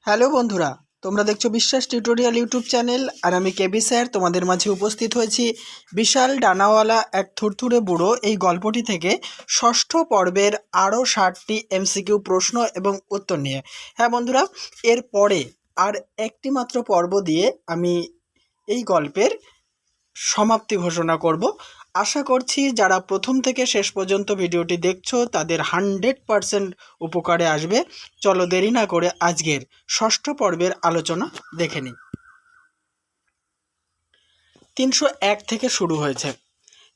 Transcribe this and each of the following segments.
Hello বন্ধুরা, তোমরা দেখছো বিশ্বাস টিউটোরিয়াল ইউটিউব চ্যানেল। আর আমি কেবি স্যার তোমাদের মাঝে উপস্থিত হয়েছি বিশাল ডানাওয়ালা এক থুরথুরে বুড়ো এই গল্পটি থেকে ষষ্ঠ পর্বের আরও 60টি এমসিকিউ প্রশ্ন এবং উত্তর নিয়ে। হ্যাঁ বন্ধুরা, এর পরে আর একটি মাত্র পর্ব দিয়ে আমি এই গল্পের সমাপ্তি ঘোষণা করব। আশা করছি যারা প্রথম থেকে শেষ পর্যন্ত ভিডিওটি দেখছো তাদের 100% উপকারে আসবে। চলো দেরি না করে আজকের ষষ্ঠ পর্বের আলোচনা দেখে নিই। 301 থেকে শুরু হয়েছে।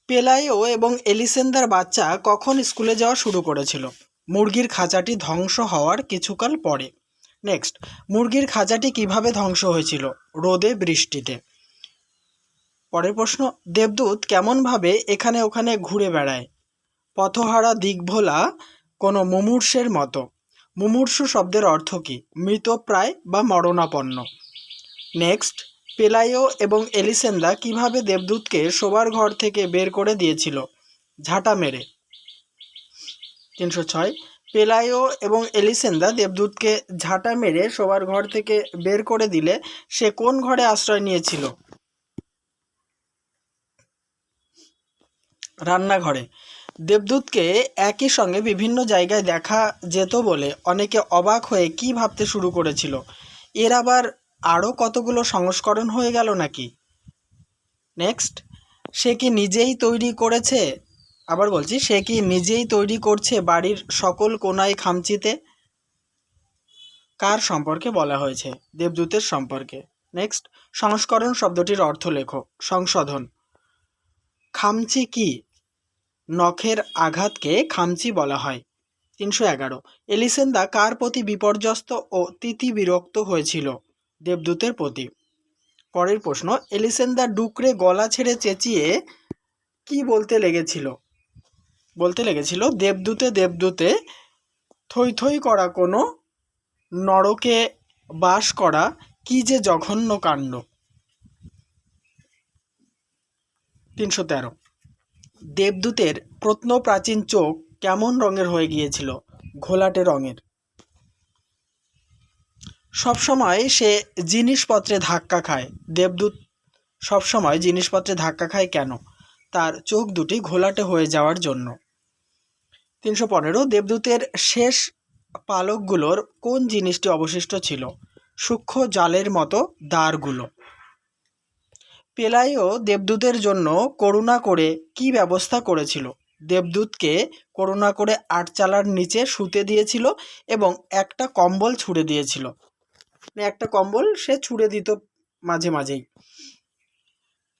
পেলাইও এবং এলিসেন্দার বাচ্চা কখন স্কুলে যাওয়া শুরু করেছিল? মুরগির খাঁচাটি ধ্বংস হওয়ার কিছুকাল পরে। নেক্সট, মুরগির খাঁচাটি কিভাবে ধ্বংস হয়েছিল? রোদে বৃষ্টিতে। পরের প্রশ্ন, দেবদূত কেমনভাবে এখানে ওখানে ঘুরে বেড়ায়? পথহারা দিকভোলা কোনো মুমূর্ষের মতো। মুমূর্ষু শব্দের অর্থ কী? মৃতপ্রায় বা মরণাপন্ন। নেক্সট, পেলাইও এবং এলিসেন্দা কিভাবে দেবদূতকে শোবার ঘর থেকে বের করে দিয়েছিল? ঝাঁটা মেরে। 306, পেলাইও এবং এলিসেন্দা দেবদূতকে ঝাঁটা মেরে শোবার ঘর থেকে বের করে দিলে সে কোন ঘরে আশ্রয় নিয়েছিল? রান্নাঘরে। দেবদূতকে একই সঙ্গে বিভিন্ন জায়গায় দেখা যেত বলে অনেকে অবাক হয়ে কি ভাবতে শুরু করেছিল? এর আবার আরও কতগুলো সংস্করণ হয়ে গেল নাকি? নেক্সট, সে কি নিজেই তৈরি করেছে? আবার বলছি, সে কি নিজেই তৈরি করছে বাড়ির সকল কোনায় খামচিতে? কার সম্পর্কে বলা হয়েছে? দেবদূতের সম্পর্কে। নেক্সট, সংস্করণ শব্দটির অর্থ লেখো। সংশোধন। খামচি কি? নখের আঘাতকে খামচি বলা হয়। 311, এলিসেন্দা কার প্রতি বিপর্যস্ত ও তিতি বিরক্ত হয়েছিল? দেবদূতের প্রতি। পরের প্রশ্ন, এলিসেন্দা ডুকরে গলা ছেড়ে চেঁচিয়ে কি বলতে লেগেছিল? দেবদূতে দেবদূতে থই থই করা কোনো নরকে বাস করা কি যে জঘন্য কাণ্ড। 313, দেবদূতের প্রত্নপ্রাচীন চোখ কেমন রঙের হয়ে গিয়েছিল? ঘোলাটে রঙের। সবসময় সে জিনিসপত্রে ধাক্কা খায়। দেবদূত সবসময় জিনিসপত্রে ধাক্কা খায় কেন? তার চোখ দুটি ঘোলাটে হয়ে যাওয়ার জন্য। 315, দেবদূতের শেষ পালকগুলোর কোন জিনিসটি অবশিষ্ট ছিল? সূক্ষ্ম জালের মতো দাঁড়গুলো। পেলাইও দেবদূতের জন্য করুণা করে কি ব্যবস্থা করেছিল? দেবদূতকে করুণা করে আটচালার নিচে শুতে দিয়েছিল এবং একটা কম্বল ছুঁড়ে দিয়েছিল। একটা কম্বল সে ছুঁড়ে দিত মাঝে মাঝেই।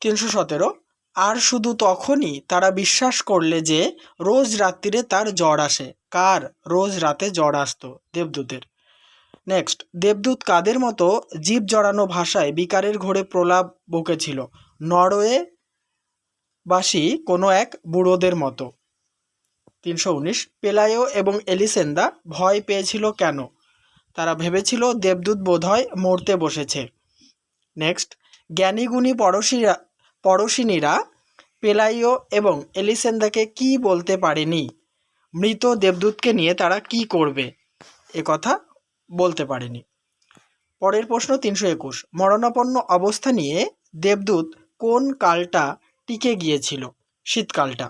317, আর শুধু তখনই তারা বিশ্বাস করলে যে রোজ রাত্রিরে তার জ্বর আসে। কার রোজ রাতে জ্বর আসতো? দেবদূতের। নেক্সট, দেবদূত কাদের মতো জীব জড়ানো ভাষায় বিকারের ঘোরে প্রলাপ বকেছিল? নরওয়েবাসী কোনো এক বুড়োদের মতো। 319, পেলাইও এবং এলিসেন্দা ভয় পেয়েছিল কেন? তারা ভেবেছিল দেবদূত বোধহয় মরতে বসেছে। নেক্সট, জ্ঞানীগুণী পড়শিনীরা পেলাইও এবং এলিসেন্দাকে কি বলতে পারেনি? মৃত দেবদূতকে নিয়ে তারা কি করবে এ কথা বলতে পারেনি। পরের প্রশ্ন 321, মরণাপন্ন অবস্থা নিয়ে দেবদূত কোন কালটা টিকে গিয়েছিল? শীতকালটা।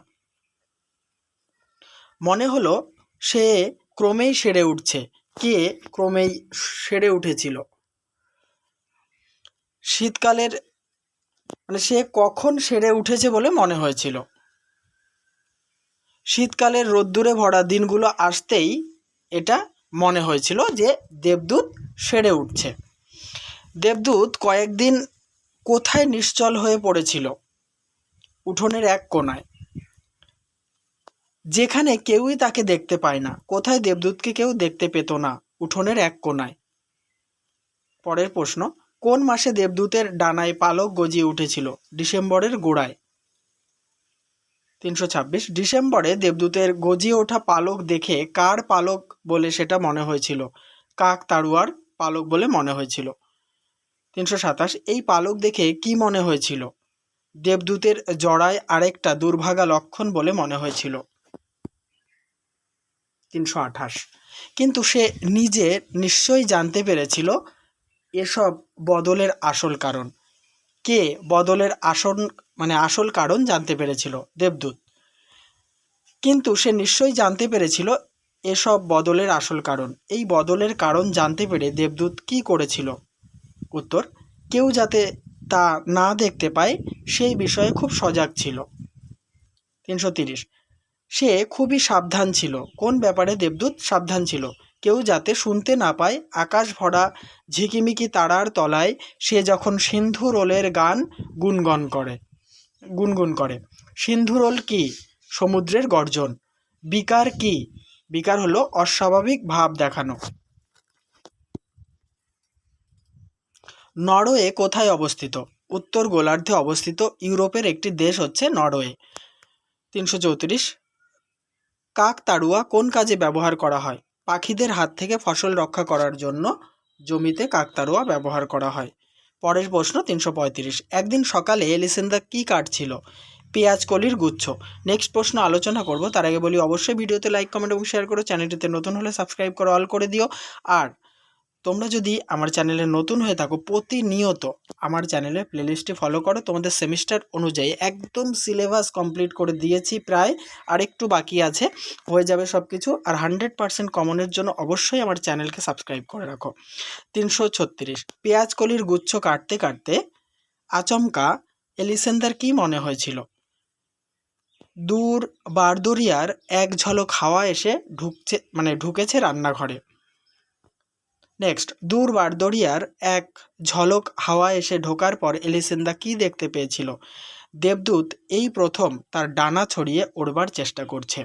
মনে হলো সে ক্রমেই সেরে উঠছে। কে ক্রমেই সেরে উঠেছিল? শীতকালের সে কখন সেরে উঠেছে বলে মনে হয়েছিল? শীতকালের রোদ্দুরে ভরা দিনগুলো আসতেই এটা মনে হয়েছিল যে দেবদূত সেরে উঠছে। দেবদূত কয়েকদিন কোথায় নিশ্চল হয়ে পড়েছিল? উঠোনের এক কোণায়, যেখানে কেউই তাকে দেখতে পায় না। কোথায় দেবদূতকে কেউ দেখতে পেত না? উঠোনের এক কোণায়। পরের প্রশ্ন, কোন মাসে দেবদূতের ডানায় পালক গজিয়ে উঠেছিল? ডিসেম্বরের গোড়ায়। 326, ডিসেম্বরে দেবদূতের গজিয়ে ওঠা পালক দেখে কার পালক বলে সেটা মনে হয়েছিল? কাক তাড়ুয়ার পালক বলে মনে হয়েছিল। 327, এই পালক দেখে কি মনে হয়েছিল? দেবদূতের জড়ায় আরেকটা দুর্ভাগা লক্ষণ বলে মনে হয়েছিল। 328, কিন্তু সে নিজে নিশ্চয়ই জানতে পেরেছিল এসব বদলের আসল কারণ? কে বদলের আসল কারণ জানতে পেরেছিল? দেবদূত। কিন্তু সে নিশ্চয়ই জানতে পেরেছিল এসব বদলের আসল কারণ। এই বদলের কারণ জানতে পেরে দেবদূত কী করেছিল? উত্তর, কেউ যাতে তা না দেখতে পায় সেই বিষয়ে খুব সজাগ ছিল। 330, সে খুবই সাবধান ছিল। কোন ব্যাপারে দেবদূত সাবধান ছিল? কেউ যাতে শুনতে না পায় আকাশ ভরা ঝিকিমিকি তারার তলায় সে যখন সিন্ধুরোলের গান গুনগুন করে। সিন্ধুরোল কি? সমুদ্রের গর্জন। বিকার কি? বিকার হলো অস্বাভাবিক ভাব দেখানো। নরওয়ে কোথায় অবস্থিত? উত্তর গোলার্ধে অবস্থিত ইউরোপের একটি দেশ হচ্ছে নরওয়ে। 334, কাকতাড়ুয়া কোন কাজে ব্যবহার করা হয়? পাখিদের হাত থেকে ফসল রক্ষা করার জন্য জমিতে কাকতাড়ুয়া ব্যবহার করা হয়। পরের প্রশ্ন 335, একদিন সকালে এলিসেন্দা কি কাটছিল? পেঁয়াজ কলির গুচ্ছ। নেক্সট প্রশ্ন আলোচনা করব, তার আগে বলি অবশ্যই ভিডিওতে লাইক, কমেন্ট এবং শেয়ার করো। চ্যানেলটিতে নতুন হলে সাবস্ক্রাইব করে অল করে দিও। আর তোমরা যদি আমার চ্যানেলে নতুন হয়ে থাকো, প্রতিনিয়ত আমার চ্যানেলের প্লেলিস্টটি ফলো করো। তোমাদের সেমিস্টার অনুযায়ী একদম সিলেবাস কমপ্লিট করে দিয়েছি প্রায়, আর একটু বাকি আছে, হয়ে যাবে সব কিছু। আর 100% কমনের জন্য অবশ্যই আমার চ্যানেলকে সাবস্ক্রাইব করে রাখো। 336, পেঁয়াজ কলির গুচ্ছ কাটতে কাটতে আচমকা এলিসেন্দার কি মনে হয়েছিল? দূর বারদরিয়ার এক ঝলক হাওয়া এসে ঢুকেছে রান্নাঘরে। নেক্সট, দূর বারদরিয়ার এক ঝলক হাওয়া এসে ঢোকার পর এলিসেন্দা কি দেখতে পেয়েছিল? দেবদূত এই প্রথম তার ডানা ছড়িয়ে ওড়বার চেষ্টা করছে।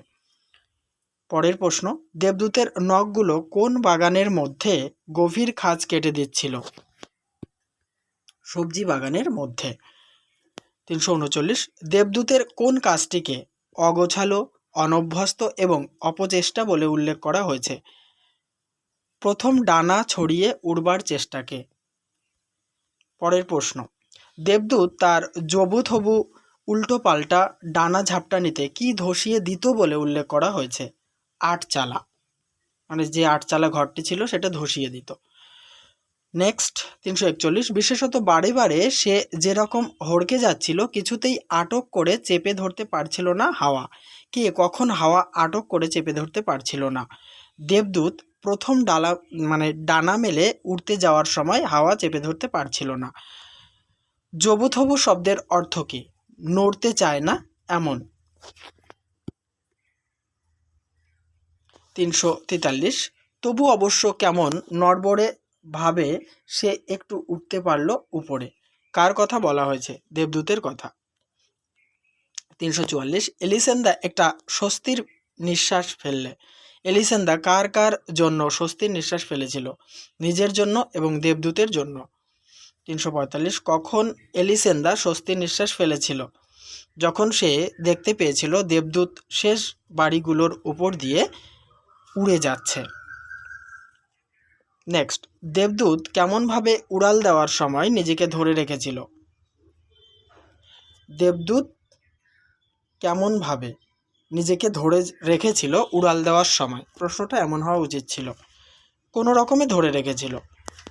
পরের প্রশ্ন, দেবদূতের নখগুলো কোন বাগানের মধ্যে গভীর খাঁজ কেটে দিচ্ছিল? সবজি বাগানের মধ্যে। 339, দেবদূতের কোন কাজটিকে অগোছালো, অনভ্যস্ত এবং অপচেষ্টা বলে উল্লেখ করা হয়েছে? প্রথম ডানা ছড়িয়ে উড়বার চেষ্টাকে। পরের প্রশ্ন, দেবদূত তার জবুথবু উল্টো পাল্টা ডানা ঝাপটানিতে কি ধসিয়ে দিত বলে উল্লেখ করা হয়েছে? আটচালা, যে আটচালা ঘরটি ছিল সেটা ধসিয়ে দিত। নেক্সট 341, বিশেষত বারে বারে সে যেরকম হড়কে যাচ্ছিল কিছুতেই আটক করে চেপে ধরতে পারছিল না হাওয়া। কে কখন হাওয়া আটক করে চেপে ধরতে পারছিল না? দেবদূত প্রথম ডানা মেলে উড়তে যাওয়ার সময় হাওয়া চেপে ধরতে পারছিল না। জবুথবু শব্দের অর্থ কি? নড়তে চায় না এমন। 343, তবু অবশ্য কেমন নড়বড়ে ভাবে সে একটু উঠতে পারল উপরে। কার কথা বলা হয়েছে? দেবদূতের কথা। 344, এলিসেন্দা একটা স্বস্তির নিঃশ্বাস ফেললে। এলিসেন্দা কার কার জন্য স্বস্তির নিঃশ্বাস ফেলেছিল? নিজের জন্য এবং দেবদূতের জন্য। 345, কখন এলিসেন্দা স্বস্তির নিঃশ্বাস ফেলেছিল? যখন সে দেখতে পেয়েছিল দেবদূত শেষ বাড়িগুলোর উপর দিয়ে উড়ে যাচ্ছে। নেক্সট, দেবদূত কেমনভাবে উড়াল দেওয়ার সময় নিজেকে ধরে রেখেছিল? দেবদূত কেমনভাবে নিজেকে ধরে রেখেছিল উড়াল দেওয়ার সময়? প্রশ্নটা এমন হওয়া উচিত ছিল, কোনো রকমে ধরে রেখেছিল।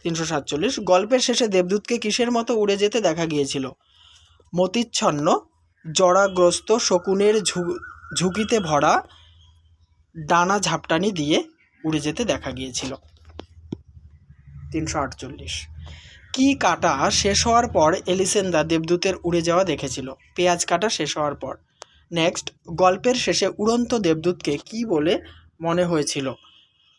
347, গল্পের শেষে দেবদূতকে কিসের মতো উড়ে যেতে দেখা গিয়েছিল? মতিচ্ছন্ন, জরাগ্রস্ত শকুনের ঝুঁকিতে ভরা ডানা ঝাপটানি দিয়ে উড়ে যেতে দেখা গিয়েছিল। 348, কি কাটা শেষ হওয়ার পর এলিসেন্দা দেবদূতের উড়ে যাওয়া দেখেছিল? পেঁয়াজ কাটা শেষ হওয়ার পর। নেক্সট, গল্পের শেষে উড়ন্ত দেবদূতকে কি বলে মনে হয়েছিল?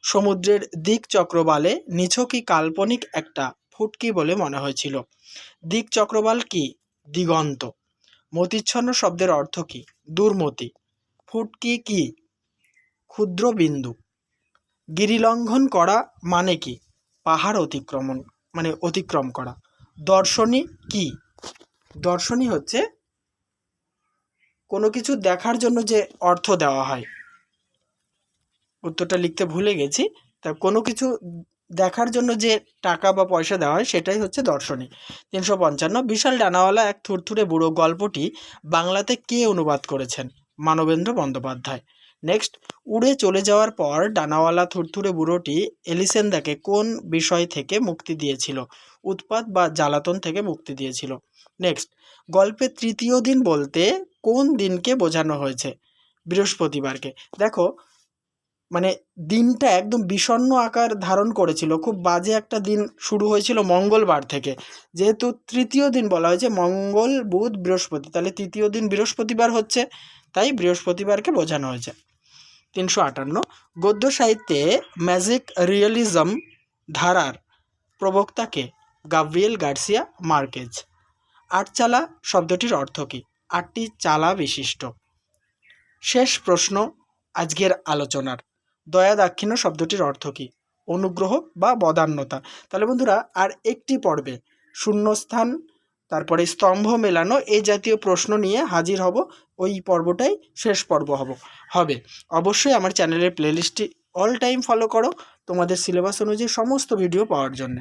সমুদ্রের দিক চক্রবালে নিছকই কাল্পনিক একটা ফুটকি বলে মনে হয়েছিল। দিক চক্রবাল কি? দিগন্ত। মতিচ্ছন্ন শব্দের অর্থ কি? দুর্মতি। ফুটকি কি? ক্ষুদ্র বিন্দু। গিরিলঙ্ঘন করা মানে কি? পাহাড় অতিক্রম করা। দর্শনী কি? দর্শনী হচ্ছে কোনো কিছু দেখার জন্য যে অর্থ দেওয়া হয়। উত্তরটা লিখতে ভুলে গেছি। তা কোনো কিছু দেখার জন্য যে টাকা বা পয়সা দেওয়া হয় সেটাই হচ্ছে দর্শনী। 355, বিশাল ডানাওয়ালা এক থুরথুরে বুড়ো গল্পটি বাংলাতে কে অনুবাদ করেছেন? মানবেন্দ্র বন্দ্যোপাধ্যায়। নেক্সট, উড়ে চলে যাওয়ার পর ডানাওয়ালা থুরথুরে বুড়োটি এলিসেন্দাকে কোন বিষয় থেকে মুক্তি দিয়েছিল? উৎপাত বা জ্বালাতন থেকে মুক্তি দিয়েছিল। নেক্সট, গল্পের তৃতীয় দিন বলতে কোন দিনকে বোঝানো হয়েছে? বৃহস্পতিবারকে। দেখো, মানে দিনটা একদম বিষণ্ণ আকার ধারণ করেছিল, খুব বাজে একটা দিন শুরু হয়েছিল মঙ্গলবার থেকে। যেহেতু তৃতীয় দিন বলা হয়েছে, মঙ্গল বুধ বৃহস্পতি, তাহলে তৃতীয় দিন বৃহস্পতিবার হচ্ছে, তাই বৃহস্পতিবারকে বোঝানো হয়েছে। 358, গদ্য সাহিত্যে ম্যাজিক রিয়েলিজম ধারার প্রবক্তাকে? Gabriel Garcia Marquez. আটচালা শব্দটির অর্থ কী? আটটি চালা বিশিষ্ট। শেষ প্রশ্ন আজকের আলোচনার, দয়া দাক্ষিণ্য শব্দটির অর্থ কী? অনুগ্রহ বা বদান্যতা। তাহলে বন্ধুরা, আর একটি পর্বে শূন্যস্থান, তারপরে স্তম্ভ মেলানো, এই জাতীয় প্রশ্ন নিয়ে হাজির হব। ওই পর্বটাই শেষ পর্ব হবে। অবশ্যই আমার চ্যানেলের প্লেলিস্টটি অল টাইম ফলো করো তোমাদের সিলেবাস অনুযায়ী সমস্ত ভিডিও পাওয়ার জন্য।